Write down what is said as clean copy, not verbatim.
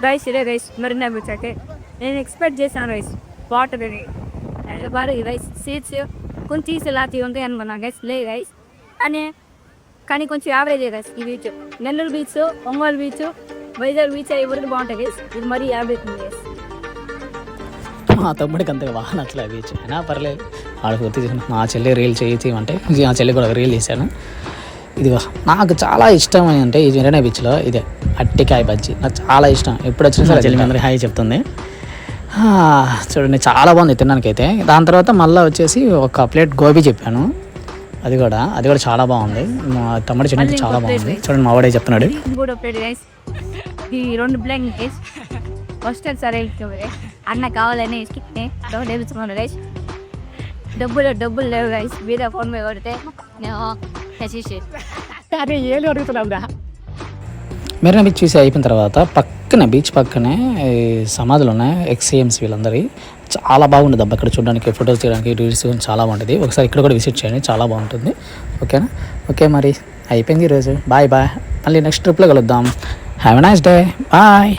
Rice ఇదే rice Marina beach అయితే నేను ఎక్స్పెక్ట్ చేశాను రైస్ వాటర్ అని బాగా రైస్ సీట్స్ కొంచెం తీసేలాంటి ఉంటాయి అనుకున్నా గైస్ లే రైస్ అని కానీ కొంచెం యావరేజ్ రైస్ ఈ beach Nellore beach Ongole beach Vizag beach ఎవరికి బాగుంటాయి గైస్ ఇది మరీ యావరేజ్ ఉంది గైస్. మా తమ్ముడికి అంతగా బాగా నచ్చలే బీచ్ అయినా పర్లేదు ఆడ పూర్తి చేసిన మా చెల్లి రీల్ చేయమంటే మా చెల్లి కూడా రీల్ చేశాను. ఇదిగో నాకు చాలా ఇష్టం అని అంటే ఈ మెరీనా బీచ్లో ఇదే అట్టికాయ బజ్జీ నాకు చాలా ఇష్టం. ఎప్పుడు వచ్చినా సరే చెల్లి అందరికీ హాయ్ చెప్తుంది. చూడండి చాలా బాగుంది తినడానికైతే. దాని తర్వాత మళ్ళీ వచ్చేసి ఒక ప్లేట్ గోబీ చెప్పాను, అది కూడా చాలా బాగుంది. మా తమ్ముడు చిన్న చాలా బాగుంది. చూడండి మా వాడే చెప్తున్నాడు ఈ 2 ప్లేట్ రైస్ ఫస్ట్ సరే అన్న కావాలని తెలుసుకున్నాను రైస్. డబ్బులు లేవు రైస్ మీద ఫోన్ పే కొడితే ఏళ్ళు అడుగుతున్నావురా. మెరీనా బీచ్ చూసి అయిపోయిన తర్వాత పక్కనే బీచ్ పక్కనే సమాధులు ఉన్నాయి ఎక్స్ఏఎంస్ వీళ్ళందరి. చాలా బాగుంటుంది అబ్బా ఇక్కడ చూడడానికి, ఫొటోస్ తీయడానికి, టూరిస్ట్ చాలా బాగుంటుంది. ఒకసారి ఇక్కడ కూడా విజిట్ చేయండి, చాలా బాగుంటుంది. ఓకేనా? ఓకే మరి అయిపోయింది ఈరోజు. బాయ్ మళ్ళీ నెక్స్ట్ ట్రిప్లో కలుద్దాం. Have a nice day. Bye.